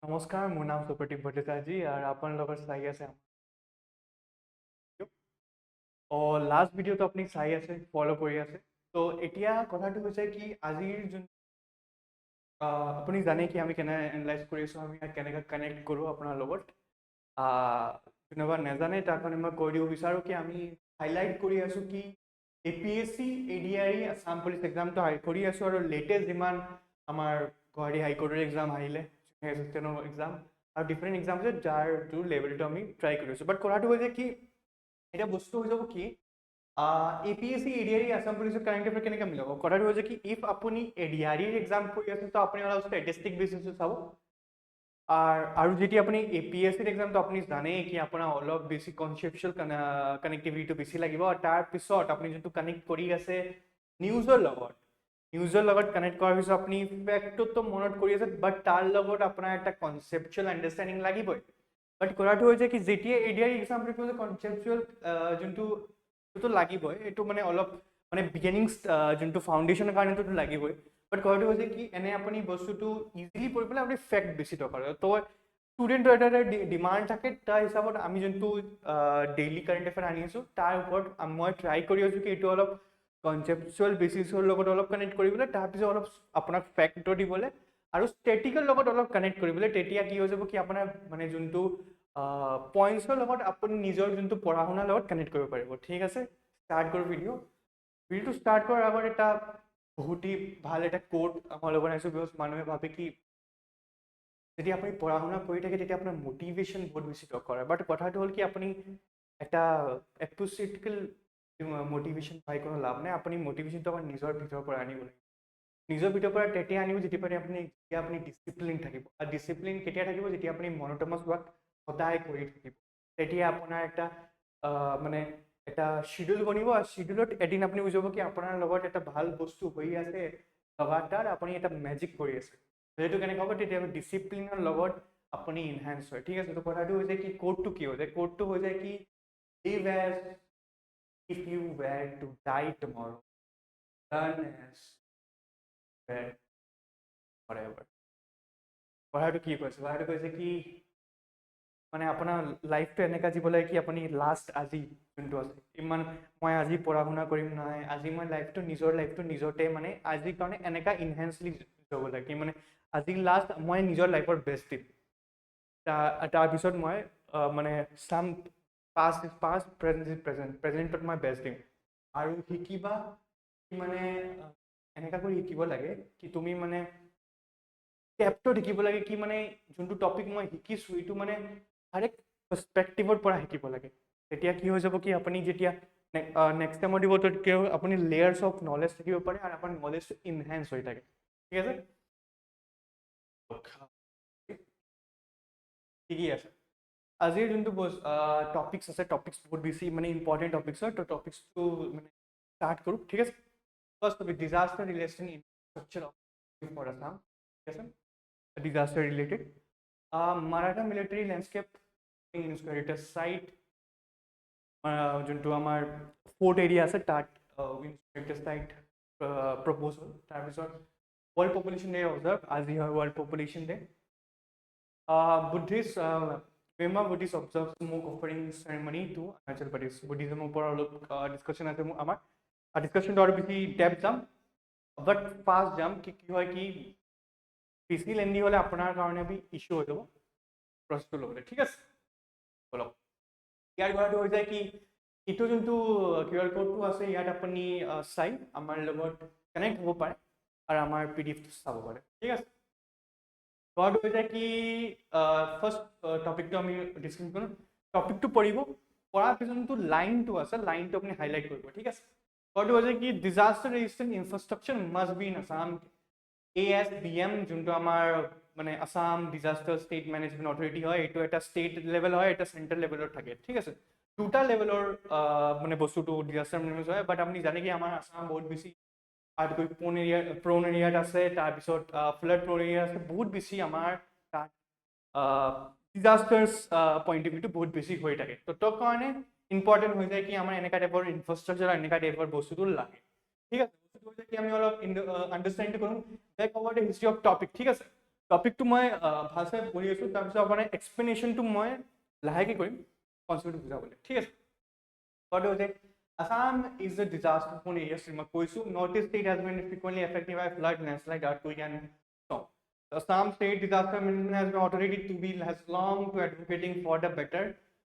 নমস্কাৰ, মোৰ নাম সুপ্ৰতীক ভট্টাচাৰ্যী আৰু আপোনালোকৰ চাই আছে লাষ্ট ভিডিঅ'টো আপুনি চাই আছে, ফ'ল' কৰি আছে। তো এতিয়া কথাটো হৈছে কি, আজিৰ যোন আপুনি জানে কি আমি কেনে এনালাইজ কৰি আছোঁ, আমি কেনেকৈ কানেক্ট কৰোঁ আপোনাৰ লগত। কোনোবা নাজানে তাৰ কাৰণে মই কৈ দিব বিচাৰোঁ কি আমি হাইলাইট কৰি আছোঁ কি APSC ADRE আছাম পুলিচ এক্সামটো কৰি আছোঁ, আৰু লেটেষ্ট যিমান আমাৰ গুৱাহাটী হাইকোৰ্টৰ এক্সাম আহিলে এক্সাম আৰু ডিফাৰেণ্ট এক্সাম আছে যাৰ লেভেলটো আমি ট্ৰাই কৰি আছোঁ। বাট কথাটো হৈছে কি এটা বস্তু হৈ যাব কি APSC ADRE আছাম পুলিচৰ কাৰেণ্ট এফেয়াৰ কেনেকৈ মিলাব। কথাটো হৈছে কি ইফ আপুনি ADRE এক্সাম কৰি আছে তো আপুনি অলপ ষ্টেটিষ্টিক বেচিছটো চাব, আৰু যেতিয়া আপুনি APSC এক্সামটো আপুনি জানেই কি আপোনাৰ অলপ বেছি কনচেপচুৱেল কানেক্টিভিটিটো বেছি লাগিব, আৰু তাৰপিছত আপুনি যোনটো কানেক্ট কৰি আছে নিউজৰ লগত কানেক্ট কৰাৰ পিছত আপুনি ফেক্টটো মনত কৰি আছে, বাট তাৰ লগত আপোনাৰ এটা কনচেপচুৱেল আণ্ডাৰষ্টেণ্ডিং লাগিবই। বাট কথাটো হৈছে কি যেতিয়া ADRE এক্সাম কনচেপচুৱেল যোনটো লাগিবই, এইটো মানে অলপ মানে বিগিনিংছ যোনটো ফাউণ্ডেশ্যনৰ কাৰণেতো লাগিবই। বাট কথাটো হৈছে কি এনে আপুনি বস্তুটো ইজিলি পঢ়িবলৈ আপুনি ফেক্ট বেছি দৰকাৰ হয়। তো ষ্টুডেণ্টৰ এটা ডিমাণ্ড থাকে, তাৰ হিচাপত আমি যোনটো ডেইলি কাৰেণ্ট এফেয়াৰ আনি আছোঁ তাৰ ওপৰত মই ট্ৰাই কৰি আছোঁ কি এইটো অলপ কনচেপচুৱেল বেচিছৰ লগত অলপ কানেক্ট কৰিবলৈ, তাৰপিছত অলপ আপোনাক ফেক্টৰ দিবলৈ আৰু ষ্টেটিকৰ লগত অলপ কানেক্ট কৰিবলৈ। তেতিয়া কি হৈ যাব কি আপোনাৰ মানে যোনটো পইণ্টছৰ লগত আপুনি নিজৰ যোনটো পঢ়া শুনাৰ লগত কানেক্ট কৰিব পাৰিব। ঠিক আছে, ষ্টাৰ্ট কৰোঁ ভিডিঅ'টো ষ্টাৰ্ট কৰাৰ আগত এটা বহুতেই ভাল এটা কোড মই ল'ব আহিছোঁ, বিকজ মানুহে ভাবে কি যেতিয়া আপুনি পঢ়া শুনা কৰি থাকে তেতিয়া আপোনাৰ মটিভেশ্যন বহুত বেছি দৰকাৰ হয়। বাট কথাটো হ'ল কি আপুনি এটা এপচিটিকেল মটিভেশ্যন পাই কোনো লাভ নাই। আপুনি মটিভেশ্যনটো আপোনাৰ নিজৰ ভিতৰৰ পৰা আনিব লাগিব। নিজৰ ভিতৰৰ পৰা তেতিয়া আনিব যেতিয়া আপুনি ডিচিপ্লিন থাকিব। আৰু ডিচিপ্লিন কেতিয়া থাকিব, যেতিয়া আপুনি মনোটমাছ ৱৰ্ক সদায় কৰি থাকিব। তেতিয়া আপোনাৰ এটা মানে এটা শ্বিডিউল বনিব, আৰু শ্বিডিউলত এদিন আপুনি বুজিব কি আপোনাৰ লগত এটা ভাল বস্তু হৈ আছে, লগাতাৰ আপুনি এটা মেজিক কৰি আছে। সেইটো কেনেকৈ হ'ব, তেতিয়া ডিচিপ্লিনৰ লগত আপুনি ইনহেঞ্চ হয়। ঠিক আছে, তো কথাটো হৈছে কি কোডটো কি হৈ যায়, কোডটো হৈ যায় কি live as if you were to die tomorrow, learn as were forever। কথাটো কি কৈছে, কথাটো কৈছে কি মানে আপোনাৰ লাইফটো এনেকুৱা জীৱ লাগে কি আপুনি লাষ্ট আজি যোনটো আছে ইমান মই আজি পঢ়া শুনা কৰিম নহয়, আজি মই নিজৰ লাইফটো নিজতে মানে আজিৰ কাৰণে এনেকুৱা ইনহেঞ্চলি যাব লাগে কি মানে আজি লাষ্ট মই নিজৰ লাইফৰ বেষ্ট দিম। তাৰপিছত মই মানে চাম পাষ্ট প্ৰেজেণ্টত মই বেষ্ট দিম। আৰু শিকিবা মানে এনেকুৱা কৰি শিকিব লাগে কি তুমি মানে ষ্টেপটো শিকিব লাগে কি মানে যোনটো টপিক মই শিকিছোঁ এইটো মানে ডাইৰেক্ট পাৰ্সপেক্টিভৰ পৰা শিকিব লাগে। তেতিয়া কি হৈ যাব কি আপুনি যেতিয়া নেক্সট টাইমত দিব তো আপুনি লেয়াৰ্ছ অফ নলেজ থাকিব পাৰে আৰু আপোনাৰ নলেজটো ইনহেঞ্চ হৈ থাকে। ঠিক আছে, ঠিকেই আছে। আজিৰ যোনটো টপিক্স আছে, টপিক্স বহুত বেছি মানে ইম্পৰ্টেণ্ট টপিক্স হয়, তো টপিক্সটো মানে ষ্টাৰ্ট কৰোঁ। ঠিক আছে, first topic disaster relation infrastructure for Assam. ঠিক আছে, disaster related Maratha military landscape inspired site যোনটো আমাৰ ফ'ৰ্ট এৰিয়া আছে তাত ইনস্পিৰেটেড চাইট প্ৰপ'জ হ'ল। তাৰপিছত ৱৰ্ল্ড পপুলেশ্যন ডে অবজাৰ্ভ, আজি হয় world population day. Buddhist Buddhist observe smoke offering ceremony to Arunachal Pradesh. বুদ্ধিজমৰ ওপৰত অলপ ডিছকাশ্যন আছে আমাৰ, ডিছকাশ্যনটো আৰু বেছি ডেপ্থ যাম, বাট ফাৰ্ষ্ট যাম কি হয় কি বেছি লেণ্ডি হ'লে আপোনাৰ কাৰণে ইছ্যু হৈ যাব প্ৰচেছটো ল'বলৈ। ঠিক আছে, বলক ইয়াৰ কথাটো হৈ যায় কি এইটো যোনটো QR কোডটো আছে ইয়াত আপুনি চাই আমাৰ লগত কানেক্ট হ'ব পাৰে আৰু আমাৰ PDF চাব পাৰে। ঠিক আছে, কথাটো হৈ যায় কি ফাৰ্ষ্ট টপিকটো আমি ডিছকাছ কৰিম। টপিকটো পঢ়িব, পঢ়াৰ পিছত যোনটো লাইনটো আছে লাইনটো আপুনি হাইলাইট কৰিব। ঠিক আছে, কথাটো হৈ যায় কি disaster resistant infrastructure must be in Assam. ASBM যোনটো আমাৰ মানে Assam disaster state management authority হয়, এইটো এটা ষ্টেট লেভেল হয়, এটা চেণ্ট্ৰেল লেভেলত থাকে। ঠিক আছে, দুটা লেভেলৰ মানে বস্তুটো ডিজাষ্টাৰ মেনেজমেণ্ট হয়। বাট আপুনি জানে কি আমাৰ আছাম বহুত বেছি প্ৰ'ন এৰিয়াত আছে, তাৰপিছত ফ্লাড প্ৰ'ন এৰিয়া আছে, বহুত বেছি আমাৰ তাত ডিজাষ্টাৰ্ছ পইণ্ট অফ ভিউটো বহুত বেছি হৈ থাকে। তো তাৰ কাৰণে ইম্পৰ্টেণ্ট হৈ যায় কি আমাৰ এনেকুৱা টাইপৰ ইনফ্ৰাষ্ট্ৰাকচাৰ এনেকুৱা টাইপৰ বস্তুটো লাগে। ঠিক আছে, বস্তুটো হৈ যায় কি আমি অলপ আণ্ডাৰষ্টেণ্ডিং কৰোঁ back over the history of topic. ঠিক আছে, টপিকটো মই ভালছে পঢ়ি আছোঁ, তাৰপিছত আপোনাৰ এক্সপ্লেনেশ্যনটো মই লাহেকৈ কৰিম কনচেপ্টটো বুজাবলৈ, ঠিক আছে। What was it? Assam is a disaster-prone area. मैं कोई Northeast state has been frequently affected by flood, landslide, earthquake, and storm. The Assam state disaster management has been authority to be has long to advocating for the better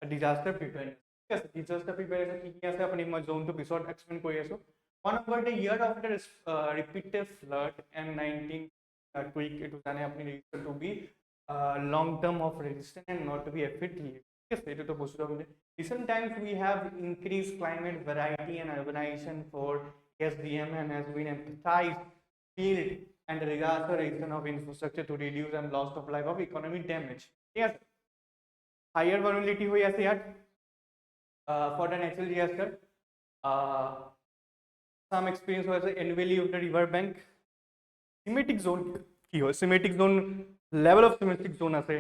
disaster preparedness. Yes, disaster preparedness की क्या से अपनी zone to episode explain कोई ऐसो. One of the year after repeated flood and 19 earthquake, it was अपनी register to be long term of resistance and not to be effective. Yes, it is the possible. Recent times we have increased climate variety and urbanization for SDM and has been emphasized field and restoration of infrastructure to reduce and loss of life of economic damage. Yes, higher vulnerability हुई ऐसे यार for the natural disaster. Some experience was annually of the river bank. Semantic zone কি হয়? Semantic zone level of semantic zone আছে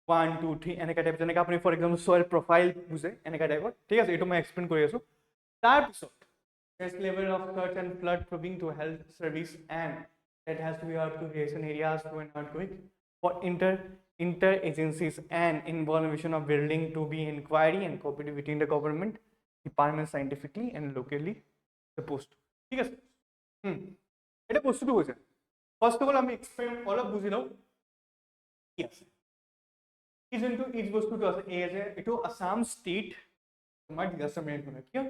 1 2 3 এনেকা type, যেনেকৈ আপুনি for example soil profile বুজে এনেকা টাইপৰ, ঠিক আছে। এইটো মই এক্সপ্লেইন কৰি আছোঁ। তাৰপিছত stress level of search and flood probing to health service and that has to be earthquake creation areas to an earthquake for inter agencies and involvement of building to be inquiry and cooperation between the government department scientifically and locally the post, ঠিক আছে। এটা বস্তুটো হৈছে first of all আমি explain অলপ বুজি লওঁ কি আছে। এই যোনটো ইজ বস্তুটো আছে এই যে এইটো আসাম ষ্টেট আমাৰ ডিজাস্টাৰ মেনেজমেণ্ট, কিয়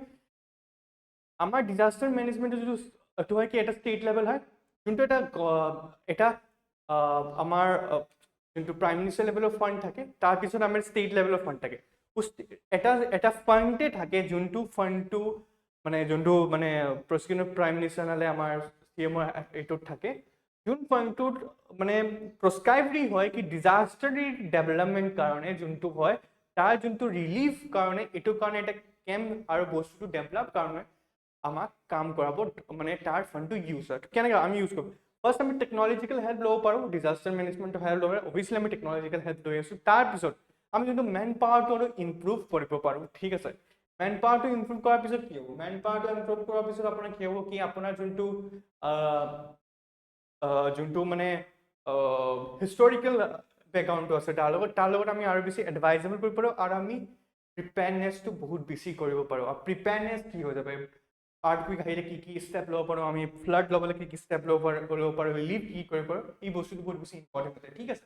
আমাৰ ডিজাস্টাৰ মেনেজমেণ্টৰ যিটো এইটো হয় কি এটা ষ্টেট লেভেল হয়, যোনটো এটা আমাৰ যোনটো প্ৰাইম মিনিষ্টাৰ লেভেলৰ ফাণ্ড থাকে, তাৰপিছত আমাৰ ষ্টেট লেভেলৰ ফাণ্ড থাকে। এটা ফাণ্ডে থাকে যোনটো ফাণ্ডটো যোনটো প্ৰচিকিউটৰ প্ৰাইম মিনিষ্টাৰ নহ'লে আমাৰ CMৰ এইটোত থাকে, যোন ফাণ্ডটোত প্ৰস্ক্ৰাইবড হয় কি ডিজাস্টাৰ ডেভেলপমেণ্ট কাৰণে যোনটো হয় তাৰ যোনটো ৰিলিফ কাৰণে এইটো কাৰণে এটা কেম্প আৰু বস্তুটো ডেভেলপ কাৰণে আমাক কাম কৰাব তাৰ ফাণ্ডটো ইউজ হয়। কেনেকৈ আমি ইউজ কৰোঁ? ফাৰ্ষ্ট আমি টেকনলজিকেল হেল্প ল'ব পাৰোঁ, ডিজাস্টাৰ মেনেজমেণ্টৰ হেল্প ল'ব পাৰোঁ। অভিয়াছলি আমি টেকনলজিকেল হেল্প লৈ আছোঁ। তাৰপিছত আমি যোনটো মেন পাৱাৰটো অলপ ইম্প্ৰুভ কৰিব পাৰোঁ, ঠিক আছে। মেন পাৱাৰটো ইম্প্ৰুভ কৰাৰ পিছত কি হ'ব? মেন পাৱাৰটো ইম্প্ৰুভ কৰাৰ পিছত আপোনাৰ কি হ'ব কি আপোনাৰ যোনটো হিষ্টৰিকেল বেকগ্ৰাউণ্ডটো আছে তাৰ লগত আমি আৰু বেছি এডভাইজেবল কৰিব পাৰোঁ আৰু আমি প্ৰিপেয়াৰনেছটো বহুত বেছি কৰিব পাৰোঁ। আৰু প্ৰিপেয়াৰনেছ কি হৈ যাব? আৰ্থকুইক আহিলে কি ষ্টেপ ল'ব পাৰোঁ, আমি ফ্লাড ল'বলৈ কি ষ্টেপ ল'ব পাৰোঁ, ৰিলিফ কি কৰিব পাৰোঁ, এই বস্তুটো বহুত বেছি ইম্পৰ্টেণ্ট আছে, ঠিক আছে।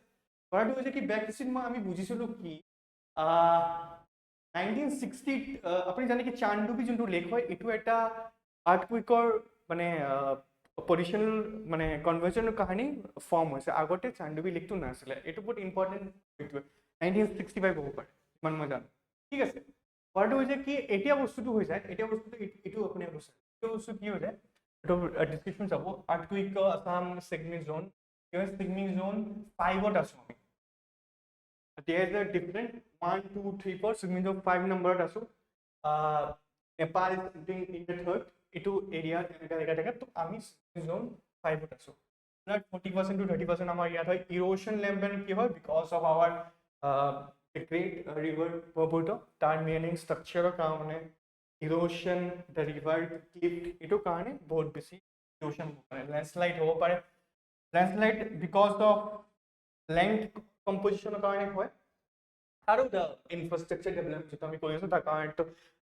কথাটো হৈছে কি বেক হিষ্ট্ৰীত আমি বুজিছিলোঁ কি 1960 আপুনি জানে কি চান্দুবি যোনটো লেক হয় এইটো এটা আৰ্থকুইকৰ পজিশনাল কনভাৰ্জনৰ কাহিনী ফৰ্ম হৈছে। আগতে চান্দুবি লেকটো নাছিলে, এইটো বহুত ইম্পৰ্টেণ্ট। 1965 হ'ব পাৰে ইমান মই জানো, ঠিক আছে। কথাটো হৈছে কি এতিয়া বস্তুটো হৈ যায়, এতিয়া বস্তুটো এইটো আপুনি কৈছে এইটো বস্তু কি হৈ যায়, এইটো ডিছক্ৰিপশ্যন চাব। আৰ্থকুইক আসাম ছিগমিক জ'ন, ছিগমিক জ'ন 5ত আছোঁ আমি। There is a different 1 2 3 4 ছিগমিক zone 5 নম্বৰত আছোঁ। নেপাল in the 3rd এইটো এৰিয়া এনেকা থাকে, তো আমি জ'ন 5ত আছোঁ। 40% to 30% আমাৰ ইয়াত হয়। ইৰোশ্যন লেম্বেন কি হয়? Because of our great river Brahmaputra, তাৰ মেইনিং ষ্ট্ৰাকচাৰৰ কাৰণে ইৰোশ্যন দ্য ৰিভাৰ ক্লিফ্ট এইটো কাৰণে বহুত বেছি ইৰোশ্যন হ'ব পাৰে। লেণ্ডশ্লাইড হ'ব পাৰে। লেণ্ডশ্লাইড বিকজ অফ লেণ্ড কম্পজিশ্যনৰ কাৰণে হয় আৰু দ্য ইনফ্ৰাষ্ট্ৰাকচাৰ ডেভেলপমেণ্ট যিটো আমি কৰি আছোঁ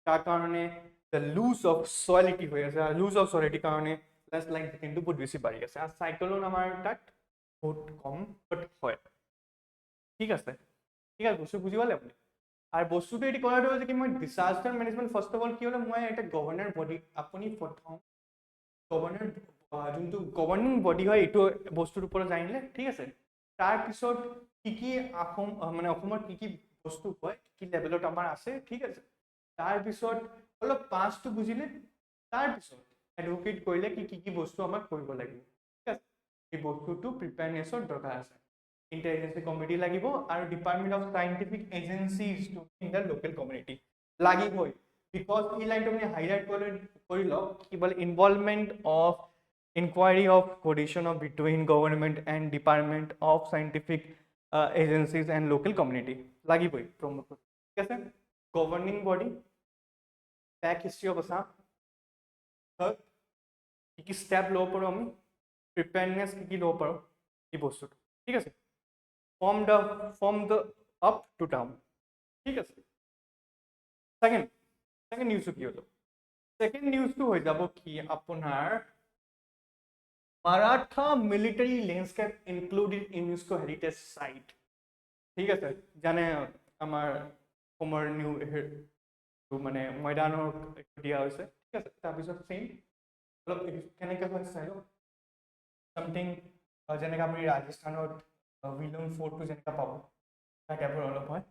তাৰ কাৰণে দ্য লুজ অফ চইলিটি হৈ আছে। লুজ অফ চইলিটিৰ কাৰণে লেণ্ডশ্লাইড কিন্তু বহুত বেছি বাঢ়ি আছে। আৰু চাইক্লন আমাৰ তাত বহুত কম হয়, ঠিক আছে। ঠিক আছে, বস্তু বুজি পালে আপুনি? আৰু বস্তুটো এটি কৰাটো হৈছে কি মই disaster management first of all কি হ'লে মই এটা গভৰ্ণৰ বডি, আপুনি প্ৰথম গভৰ্ণৰ যোনটো গভৰ্ণিং বডি হয় এইটো বস্তুৰ ওপৰত জানিলে, ঠিক আছে। তাৰপিছত কি অসমৰ কি বস্তু হয়, কি লেভেলত আমাৰ আছে, ঠিক আছে। তাৰপিছত অলপ পাছটো বুজিলে, তাৰপিছত এডভোকেট কৰিলে কি বস্তু আমাক কৰিব লাগিব, ঠিক আছে। এই বস্তুটো প্ৰিপেয়াৰনেছৰ দৰকাৰ আছে। ইণ্টাৰ-এজেঞ্চি কমিটি লাগিব আৰু department of scientific agencies to in the local community লাগিবই। বিকজ এই লাইনটো আপুনি হাইলাইট কৰি লওক কি বোলে involvement of inquiry of coordination of between government and department of scientific agencies and local community লাগিবই প্ৰমোট, ঠিক আছে। Governing body, back history of Assam, কি ষ্টেপ ল'ব পাৰোঁ আমি, প্ৰিপেয়াৰনেছ কি ল'ব পাৰোঁ এই বস্তুটো, ঠিক আছে, from the up to down, ঠিক আছে। সেকেন্ড নিউজটো কি হলো, সেকেন্ড নিউজটো হৈ যাব কি আপোনাৰ Maratha military landscape included in UNESCO heritage site, ঠিক আছে। জানে আমাৰ অসমৰ নিউ মানে ময়দানৰ দিয়া হৈছে, ঠিক আছে। তাৰপিছত চেইম অলপ কেনেকৈ হয় চাই লওক, সামথিং যেনেকৈ আপুনি ৰাজস্থানত উইলুং ফৰ্টটো যেনেকৈ পাব তাৰ টাইপৰ অলপ হয়।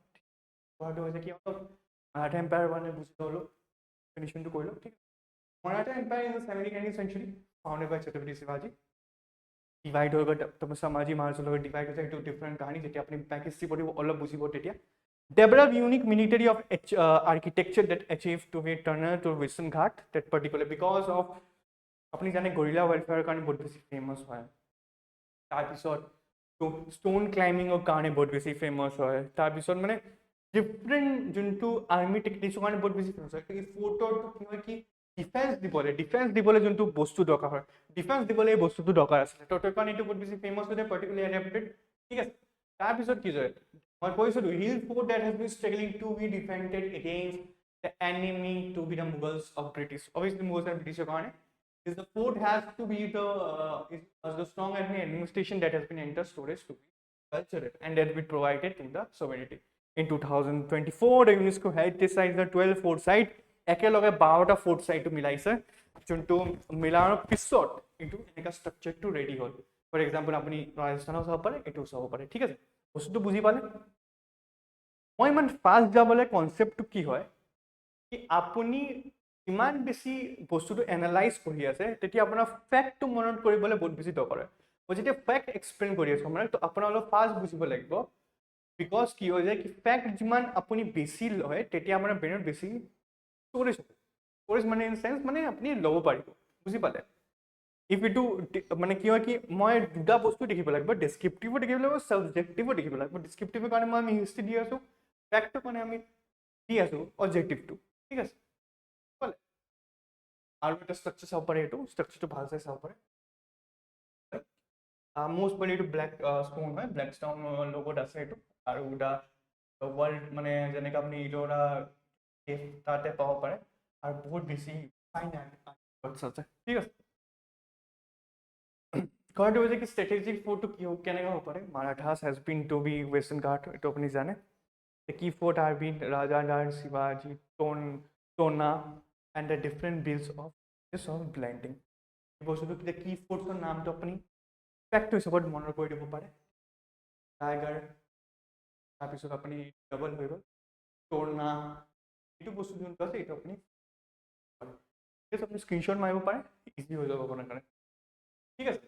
কথাটো হৈছে কি অলপ মাৰাঠা এম্পায়াৰ মানে বুজি ল'লোঁ, ফিনিচিংটো কৰি লওক, ঠিক আছে। Maratha empire in the 17th century founded by Chhatrapati শিৱাজী, ডিভাইড হৈ গ'ল সম্ভাজী মহাৰাজৰ লগত ডিভাইড হৈছে, সেইটো ডিফাৰেণ্ট কাহিনী। যেতিয়া আপুনি বেক হিষ্ট্ৰী পঢ়িব অলপ বুজিব তেতিয়া। Develop unique military of architecture that achieved to be tunnel to Western Ghat, that particular because of আপুনি জানে গৰিলা ৱেলফেয়াৰৰ কাৰণে বহুত বেছি ফেমাছ হয়। তাৰপিছত ষ্টোন ক্লাইম্বিঙৰ কাৰণে বহুত বেছি ফেমাছ হয়। তাৰপিছত মানে ডিফাৰেণ্ট যোনটো আৰ্মি টেকনিক্সৰ কাৰণে বহুত বেছি ফেমাছ হয়। এই ফৰ্টৰটো কি হয় কি ডিফেন্স দিবলৈ যোনটো বস্তু দৰকাৰ হয়, ডিফেন্স দিবলৈ এই বস্তুটো দৰকাৰ আছিলে, তো তাৰ কাৰণে এইটো বহুত বেছি ফেমাছ হয়, পাৰ্টিকুলাৰলি এডাপ্টেড, ঠিক আছে। তাৰপিছত কি হয় মই কৈছিলোঁ hill fort that has been struggling to be defended against the enemy to be the Mughals of British, obviously Mughals and British কাৰণে is the fort has to be the strong administration that has been entered storage to be cultured and that be provided to the sovereignty. In 2024 the UNESCO heritage site the 12 fort site একেলগে 12টা fort সাইটটো মিলাইছে, যোনটো মিলাৰ পিছত এইটো এনেকা ষ্ট্ৰাকচাৰটো ready হ'ল। For example আপুনি ৰাজস্থানত চাব পাৰে, এইটো চাব পাৰে, ঠিক আছে। বস্তুটো বুজি পালে? মই ইমান ফাষ্ট যাবলৈ কনচেপ্টটো কি হয় কি আপুনি ইমান বেছি বস্তুটো এনালাইজ কৰি আছে তেতিয়া আপোনাৰ ফেক্টটো মনত কৰিবলৈ বহুত বেছি দৰকাৰ হয়। মই যেতিয়া ফেক্ট এক্সপ্লেইন কৰি আছোঁ মানে তো আপোনাৰ অলপ ফাষ্ট বুজিব লাগিব, বিকজ কি হৈ যায় কি ফেক্ট যিমান আপুনি বেছি লয় তেতিয়া আপোনাৰ ব্ৰেইনত বেছি ষ্ট'ৰেজ হ'ব। ষ্ট'ৰেজ মানে ইন চেন্স মানে আপুনি ল'ব পাৰিব, বুজি পালে? ইফ এইটো মানে কি হয় কি মই দুটা বস্তু দেখিব লাগিব, ডেছক্ৰিপটিভো দেখিব লাগিব, ছাবজেক্টিভো দেখিব লাগিব। ডেছক্ৰিপটিভৰ কাৰণে মই আমি হিষ্ট্ৰী দি আছোঁ, ফেক্টৰ কাৰণে আমি দি আছোঁ অবজেক্টিভটো, ঠিক আছে। আৰু এটা ষ্ট্ৰাকচাৰ চাব পাৰে, এইটো ষ্ট্ৰাকচাৰটো ভাল চাই চাব পাৰে। মোষ্ট প্ৰবলি এইটো ব্লেক ষ্টোন হয়, ব্লেক ষ্টোন লগত আছে এইটো। আৰু এটা ৱৰ্ল্ড মানে যেনেকৈ আপুনি ইডৰা তাতে পাব পাৰে, আৰু বহুত বেছি ফাইন আছে, ঠিক আছে। কথাটো হৈছে কি ষ্ট্ৰেটেজিক ফৰ্টটো কি কেনেকৈ হ'ব পাৰে। Marathas has been to be western Ghat, এইটো আপুনি জানে। কি ফৰ্ট আৰ বিন ৰাজাদাৰ শিৱাজী টনা and the different bills of this of blending. এই বস্তুটো কি ফৰ্টছৰ নামটো আপুনি ফেক্ট হিচাপত মনত কৰি দিব পাৰে। টাইগাৰ, তাৰপিছত আপুনি ডাবল হৈ গ'ল টৰ্না, এইটো বস্তু যোনটো আছে এইটো আপুনি স্ক্ৰীনশ্বট মাৰিব পাৰে, ইজি হৈ যাব আপোনাৰ কাৰণে, ঠিক আছে।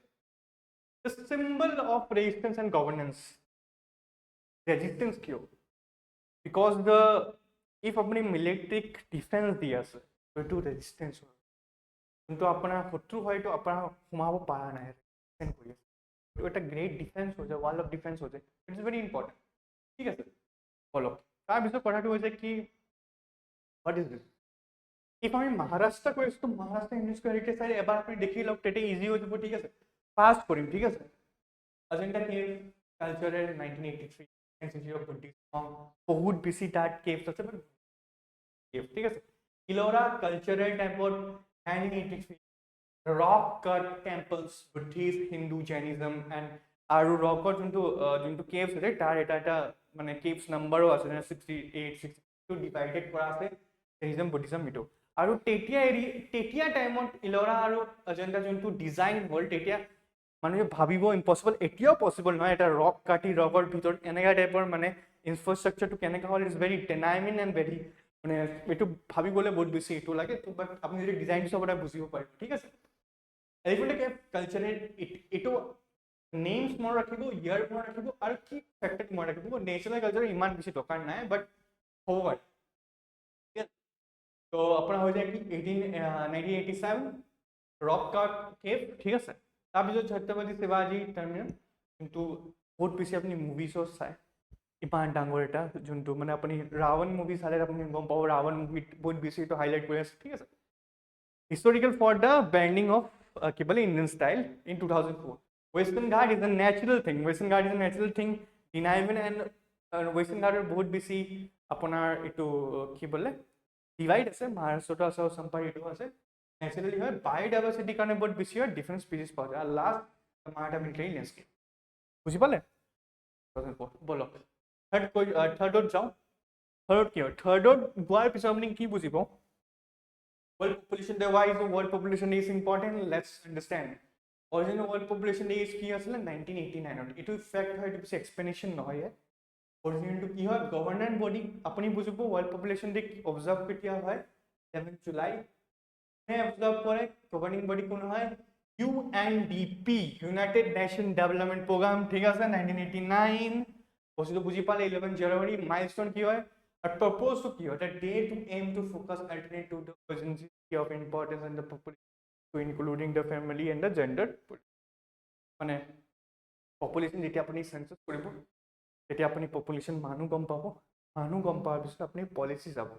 The symbol of resistance and governance. Resistance কিয়? Because the if আপুনি মিলিটাৰীক ডিফেন্স দি আছে এইটো ৰেজিষ্টেঞ্চ হয়, কিন্তু আপোনাৰ শত্ৰু হয়তো আপোনাৰ সোমাব পৰা নাই, কৰি আছে এইটো এটা গ্ৰেট ডিফেন্স হৈ যায়, ৱাল অফ ডিফেন্স হৈ যায়, ইট ইজ ভেৰি ইম্পৰ্টেণ্ট, ঠিক আছে। বলক তাৰপিছত কথাটো হৈছে কি হোৱাট ইজ দিছ। ইফ আমি মহাৰাষ্ট্ৰ কৰি আছোঁ, মহাৰাষ্ট্ৰ ইউনেস্কো হেৰিটেজ সাইট এবাৰ আপুনি দেখি লওক, তেতিয়া ইজি হৈ যাব, ঠিক আছে। ফাষ্ট কৰিম, ঠিক আছে। অজন্তা কেভ কালচাৰেল 1983 বহুত বেছি তাত কেভছ আছে, ঠিক আছে। Ellora cultural temple 1983 rock cut temples Buddhist Hindu Jainism and আৰু ৰকৰ যোনটো কেভছ আছে তাৰ এটা মানে কেভছ নাম্বাৰো আছে 68 62 ডিভাইডেড কৰা আছে জৈনিজম বুদ্ধিজম এইটো। আৰু তেতিয়া টাইমত ইলোৰা আৰু অজন্তা যোনটো ডিজাইন হ'ল তেতিয়া মানুহে ভাবিব ইম্পচিবল, এতিয়াও পচিবল নহয়, এটা ৰক কাটি ৰকৰ ভিতৰত এনেকুৱা টাইপৰ মানে ইনফ্ৰাষ্ট্ৰাকচাৰটো কেনেকৈ হ'ল, is very dynamic and very মানে এইটো ভাবিবলৈ বহুত বেছি এইটো লাগে, বাট আপুনি যদি ডিজাইন চাব বুজিব পাৰিব, ঠিক আছে। এইফালে কালচাৰেল এইটো নেমছ মনত ৰাখিব, ইয়াৰ মনত ৰাখিব, আৰু কি ফেক্টৰ মনত ৰাখিব। নেশ্যনেল কালচাৰ ইমান বেছি দৰকাৰ নাই, বাট হ'ব পাৰে, ঠিক আছে। তো আপোনাৰ হৈ যায় কি 1987 ৰক কাট কেভ, ঠিক আছে। তাৰপিছত ছত্ৰপতি শিৱাজী টাৰ্মিনেল, যোনটো বহুত বেছি আপুনি মুভিছত চায়, ইমান ডাঙৰ এটা যোনটো মানে আপুনি ৰাৱণ মুভি চালে আপুনি গম পাব, ৰাৱণ মুভিত বহুত বেছি এইটো হাইলাইট কৰি আছে, ঠিক আছে। Historical for the branding of কি বোলে Indian style in 2004 Western Ghat is a natural thing. Western Ghat is a natural thing. Denial and Western Ghat बहुत बेसी अपनार इटो की बोले डिवाइड আছে महाराष्ट्र আছে और संपार इटो আছে naturally है biodiversity কাৰণে बहुत बेसी है different species পাওয়া যায় আর last মারাটা মিলিটারি ল্যান্ডস্কেপ বুঝি পালে বলো থার্ডত যাও থার্ডত কি হয় থাৰ্ডত গোৱাৰ পিছত আপুনি কি বুজিব world population day why is the world population day is important let's understand original world population day is কি আছিল 1989 it fact হয় to explanation নহয় original to কি হয় governance body আপুনি বুজিব world population day observe কেতিয়া হয় 11 জুলাই নে observe কৰে governing body কোন হয় UNDP United Nation Development Program ঠিক আছে 1989 বস্তুটো বুজি পালে 11 জানুৱাৰী মাইলস্টোন কি হয় আর purpose to কি হয় that day to aim to focus alternate to the urgency of importance and the population to including the family and the gender মানে population যেতিয়া আপুনি সেন্সাস কৰিব তেতিয়া আপুনি population মানুহ গম পাব মানুহ গম পাৱাৰ পিছত আপুনি পলিসি যাব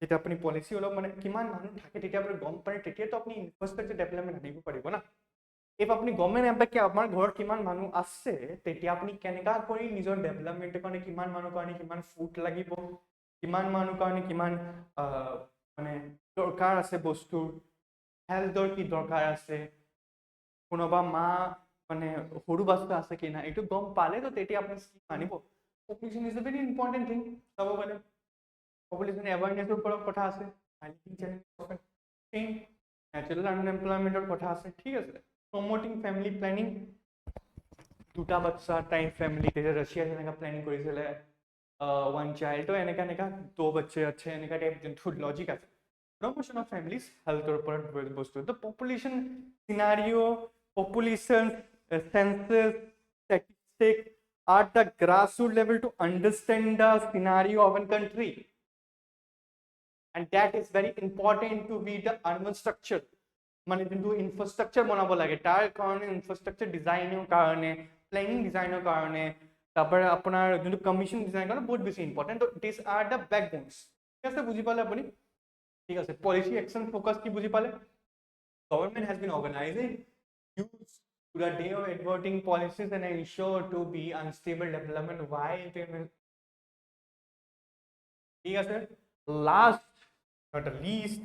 যেতিয়া আপুনি পলিসি অলপ মানে কিমান মানুহ থাকে তেতিয়া আপুনি গম পায় তেতিয়া তো আপুনি ইনফ্ৰাষ্ট্ৰাকচাৰ ডেভেলপমেন্ট আনিব পাৰিব না if আপুনি গমে নাপায় কি আমাৰ ঘৰত কিমান মানুহ আছে তেতিয়া আপুনি কেনেকা কৰি নিজৰ ডেভেলপমেন্টৰ কাৰণে কিমান মানুহ কাৰণে কিমান ফুড লাগিব কিমান মানুহ কাৰণে কিমান মানে দৰকাৰ আছে বস্তু হেলথৰ কি দৰকাৰ আছে কোনোবা মা মানে সৰু বাচ্চা আছে কি না এইটো গম পালে তো তেতিয়া আপুনি কি মানিব population is a very important thing চাব গ'লে পপুলেশ্যন এৱাৰনেছৰ ওপৰত কথা আছে নেচাৰেল আনএমপ্লয়মেণ্টৰ কথা আছে ঠিক আছে promoting family planning দুটা বাচ্চা টাইম ফ্যামিলি তে রাশিয়া এনেকা প্ল্যানিং কৰিছিল one child তো এনেকা দো বাচ্চা আছে এনেকা টাইপ যোনটো লজিক আছে promotion of families health ওপৰত বস্তু তো population scenario population census statistics at the grassroots level to understand the scenario of a country and that is very important to be the urban structure মানে যোনটো infrastructure বনাব লাগে তাৰ কাৰণে infrastructure ডিজাইনৰ কাৰণে প্লেনিং ডিজাইনৰ কাৰণে তাৰপৰে আপনাৰ যোনটো কমিশন ডিজাইন কাৰণে বহুত বেছি ইম্পৰ্টেণ্ট তো দিস আর দ্য বেকবোনস ঠিক আছে বুঝি পালে আপুনি ঠিক আছে পলিসি অ্যাকশন ফোকাস কি বুঝি পালে government has been organising use to the day of adverting policies and ensure to be unstable development while ঠিক আছে লাস্ট নট দ্য লিস্ট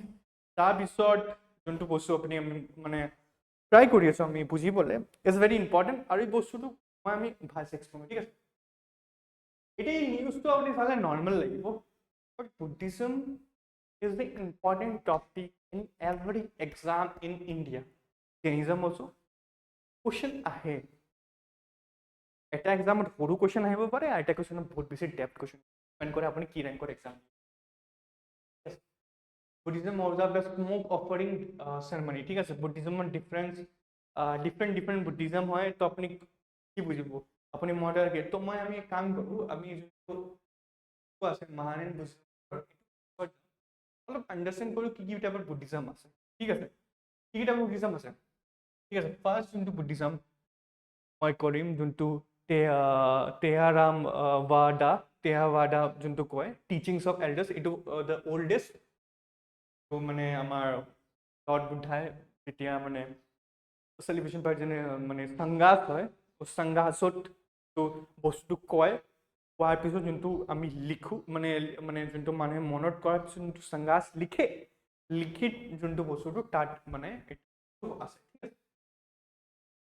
তাৰপিছত যোনটো বস্তু আপুনি মানে ট্ৰাই কৰি আছো আমি বুজিবলে ইজ ভেরি ইম্পর্টেন্ট আর এই বস্তুটো মই আমি ভালছে এক্সপ্লেইন ঠিক আছে এটা নিউজটো আপুনি চালে নর্মাল লাগিব but Buddhism is the important topic in every exam in India Jainism also question আহে এটা এক্সামত সৰু কোশ্চেন আহিব পাৰে আৰু এটা কোশ্চেনত বহুত বেছি ডেপথ কোশ্চেন ডিপেন্ড কৰে আপুনি কি ৰেংকৰ exam Buddhism observe the smoke offering ceremony ঠিক আছে বুদ্ধিজম ডিফারেন্ট বুদ্ধিজম হয় তো আপনি কি বুঝিব আপনি মডার কে তো মই আমি কাম কৰো আমি যোনটো আছে মহানায়ন বুদ্ধিজম অলপ আন্ডাৰস্ট্যান্ড কৰো কি টাইপৰ বুদ্ধিজম আছে ঠিক আছে কি টাইপৰ বুদ্ধিজম আছে ঠিক আছে ফাৰ্স্ট যোনটো বুদ্ধিজম মই কৰিম যোনটো তেহাৱাদা যোনটো কয় টিচিংস অফ এল্ডাৰ্স ইটো দ্য ওল্ডেষ্ট তো মানে আমাৰ লৰ্ড বুদ্ধাই যেতিয়া মানে সেলিব্ৰেশন পাৰ্ট যেনে মানে সংঘাত হয় ও সংঘাতত তো বস্তু কয় কোৱাৰ পিছত যোনটো আমি লিখো মানে মানে যোনটো মানুহে মনত কৰাৰ পিছত যোনটো সংঘাত লিখিত যোনটো বস্তুটো তাত মানে আছে ঠিক আছে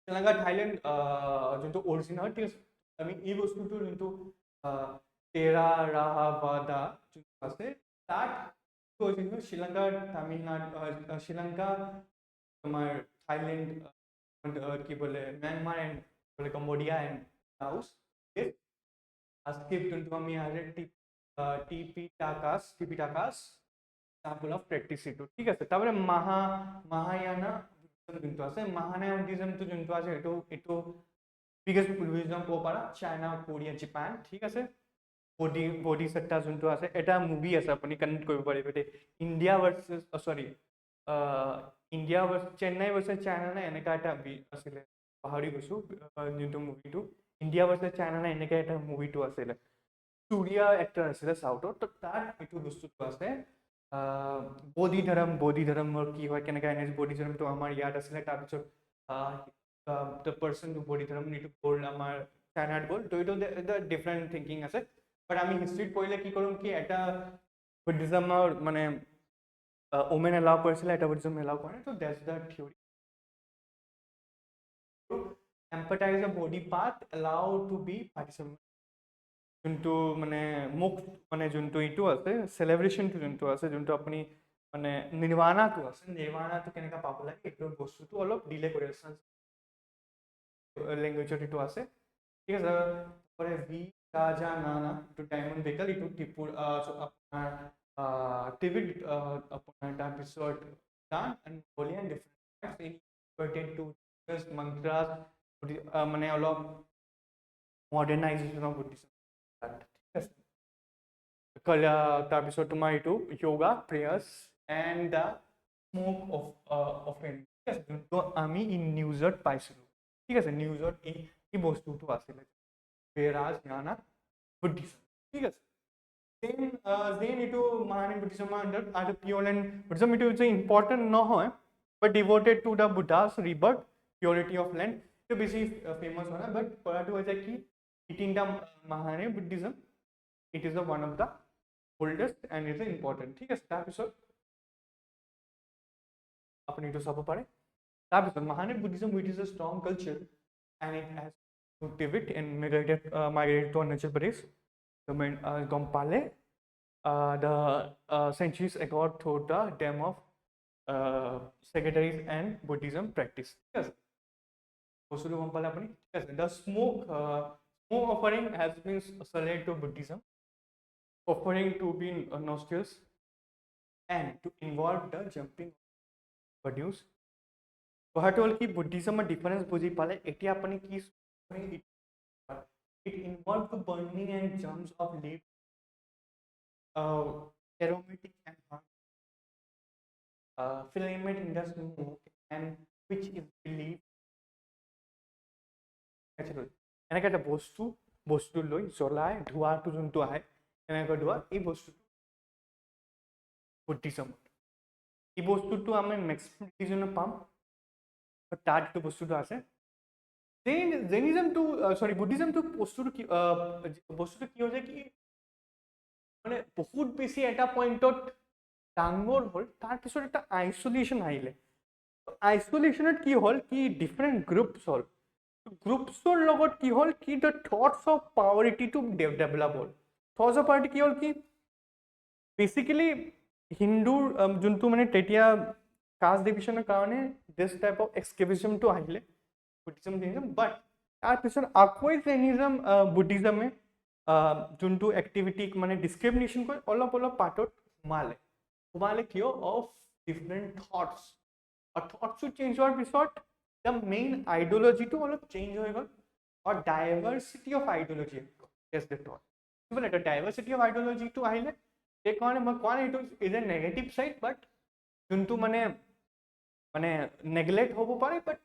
শ্ৰীলংকা থাইলেণ্ড যোনটো অৰিজিন হয় ঠিক আছে আমি এই বস্তুটো যোনটো তেৰাৱাদা যোনটো আছে তাত শ্রীলঙ্কা তামিলনাড়ু শ্রীলঙ্কা তোমার থাইল্যান্ড কি বলে মিয়ানমার এন্ড বলে কম্বোডিয়া এন্ড লাওস আজকে কিন্তু আমি আরে টিপি টাকাস স্যাম্পল অফ প্র্যাকটিস ইটো ঠিক আছে তারপরে মহায়ানা যোনটো আছে মহায়ানা বুদ্ধিজম তো যোনটো আছে এটো বিগেস্ট বুদ্ধিজম কব পাৰা চাইনা কোরিয়া জাপান ঠিক আছে বোধিসত্ত্বা যোনটো আছে এটা মুভি আছে আপুনি কানেক্ট কৰিব পাৰিব India versus India Chennai versus China নে এনেকা এটা আছিলে পাহৰি গৈছো যোনটো মুভিটো ইণ্ডিয়া ভাৰ্চেছ চাইনা নে এনেকা এটা মুভিটো আছিলে সূৰ্য এক্টৰ আছিলে সাউথৰ তো তাৰ এইটো বস্তুটো আছে বোধি ধৰ্মৰ কি হয় কেনেকা এনে বোধি ধৰ্মটো আমাৰ ইয়াত আছিলে তাৰপিছত the person who body dharma need to goal amar standard goal to it the different thinking ase but ami history poile ki korum ki eta buddhism mane women allow korisile eta buddhism allow kore so that's the theory to empathize the body path allow to be participant যোনটো মানে মোক মানে যোনটো ইটো আছে সেলিব্রেশনটো যোনটো আছে যোনটো আপুনি মানে নিৰ্বাণাটো আছে নিৰ্বাণাটো কেনেকা পাব লাগে এইটো বস্তুটো অলপ ডিলে কৰি আছে ল্যাঙ্গুয়েজত ইটো আছে ঠিক আছে পরে ভি কাজা নানা টু ডায়মন্ড বেকাল ইটো ত্রিপুর আপনার টিভি আপনার তাৰপিছত done and Mongolian different important to just mantras মানে অলপ মডাৰ্নাইজেশন অফ বুদ্ধিজম ঠিক আছে তাৰপিছত তোমাৰ এইটো yoga prayers and the smoke of offend ঠিক আছে যোনটো আমি নিউজত পাইছিলো ঠিক আছে নিউজত এই বস্তুটো আছিলে প্ৰেয়াৰ্স জ্ঞান বুদ্ধিজম ঠিক আছে then itu mahani buddhism under are pure and buddhism it is important নহয় but devoted to the buddha's rebirth purity of land to বেশি famous হয় but পড়াটো হচ্ছে কি তিনটা mahani buddhism it is one of the oldest and is important ঠিক আছে তাৰপিছত আপুনি এইটো চাব পাৰে তাৰপিছত mahani buddhism which is a strong culture and it has Tibet and migrated to Arunachal Pradesh গম পালে the centuries ago through the dam of secretaries and Buddhism practice ঠিক আছে বস্তুটো গম পালে আপুনি ঠিক আছে the smoke offering has been sold to Buddhism offering to be nostrils and to involve the jumping produce কথাটো হ'ল কি বুদ্ধিজমৰ ডিফাৰেন্স বুজি পালে এতিয়া আপুনি কি it involves the burning and jumps of leaves aromatic and hot filament in the smoke and which is believed natural এনেকে একটা বস্তু লৈ জ্বলাই ধোঁৱাটো যোনটো আহে এনেকৈ ধোঁৱা এই বস্তুটো বুদ্ধিজম এই বস্তুটো আমি মেক্সিমাম ৰিলিজনত পাম তাত এইটো বস্তুটো আছে জেনিজম টু সৰি বুদ্ধিজম টু বস্তুটো কি হৈছে কি মানে বহুত বেছি এটা পইণ্টত ডাঙৰ হ'ল তাৰপিছত এটা আইচলেশ্যন আহিলে আইচলেশ্যনত কি হ'ল কি ডিফাৰেণ্ট গ্ৰুপছ হ'ল গ্ৰুপছৰ লগত কি হ'ল কি দ্য থটছ অফ পাৱাৰিটিটো ডেভেলপ হ'ল থটছ অফ পাৱাৰিটি কি হ'ল কি বেচিকেলি হিন্দুৰ যোনটো মানে তেতিয়া কাষ্ট ডিভিশ্যনৰ কাৰণে দিছ টাইপ অফ এক্সকেভিজমটো আহিলে বুদ্ধিজম বাট তাৰপিছত আকৌ জেনিজম বুদ্ধিজমে যোনটো এক্টিভিটিক মানে ডিছক্ৰিমিনেশ্যন কৰি অলপ পাৰ্টত সোমালে কিয় অফ ডিফাৰেণ্ট থটছ আৰু থটছটো চেঞ্জ হোৱাৰ পিছত দ্য মেইন আইডিঅলজিটো অলপ চেঞ্জ হৈ গ'ল আৰু ডাইভাৰ্চিটি অফ আইডিঅলজি এটা ডাইভাৰ্চিটি অফ আইডিঅলজিটো আহিলে সেইকাৰণে মই কোৱা নাই এইটো ইজ এ নেগেটিভ চাইড বাট যোনটো মানে নেগলেক্ট হ'ব পাৰে বাট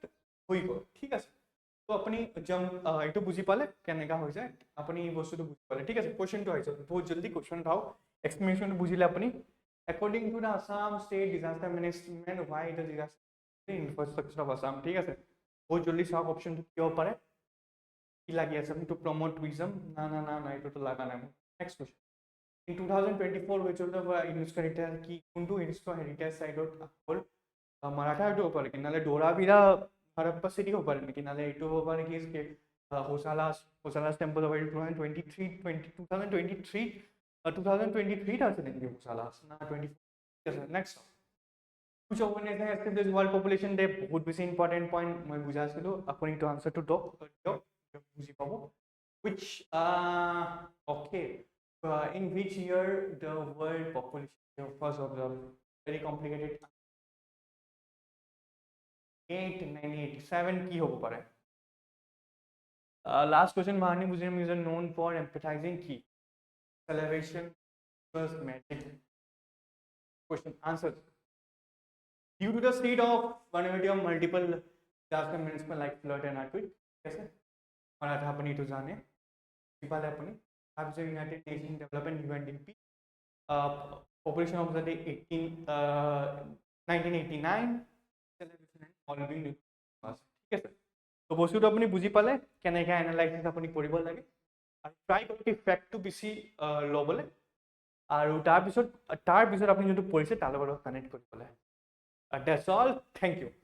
হৈ গ'ল ঠিক আছে তো আপুনি এইটো বুজি পালে কেনেকা হৈ যায় আপুনি এই বস্তুটো বুজি পালে ঠিক আছে কুৱেশ্যনটো আহিছে বহুত জলদি কুৱেশ্যন চাওঁ এক্সপ্লেনেশ্যনটো বুজিলে আপুনি according to the Assam State Disaster Management why the disaster infrastructure of Assam ঠিক আছে বহুত জলদি চাওক অপশ্যনটো কি হ'ব পাৰে কি লাগি আছে to promote tourism না এইটোতো লাগা নাই next question in 2024 which of the UNESCO heritage কি কোনটো UNESCO heritage সাইটত হ'ল মাৰাঠা এইটো হ'ব পাৰে কি নালে ডোৰাবিৰা হৰপ্পা চিটি হ'ব পাৰে নেকি নালে এইটো হ'ব পাৰে কি হোসালাস টেম্পল হ'ব 2023 আছে নেকি হোসালাস না 24 আছে next which organization established world population day বহুত বেছি ইম্পৰ্টেন্ট পইণ্ট মই বুজাইছিলো আপুনি এইটো আনসাৰটো দিয়ক বুজি পাব which okay in which year the world population first observed very complicated 1987 কি হ'ব পাৰে last question Mahani Museum is known for emphasizing key celebration first magic question answer due to the state of vulnerability of multiple disaster management like flood and earthquake कैसे मराठा अपनी तो जाने नेपाल अपनी after United Nations Development UNDP population of the day 1989 celebration and following ठीक है sir তো বস্তুটো আপুনি বুজি পালে কেনেকৈ এনালাইচিছ আপুনি কৰিব লাগে আৰু ট্ৰাই কৰক কি ফেক্টটো বেছি ল'বলৈ আৰু তাৰপিছত আপুনি যোনটো পঢ়িছে তাৰ লগত কানেক্ট কৰিবলৈ। That's all. Thank you.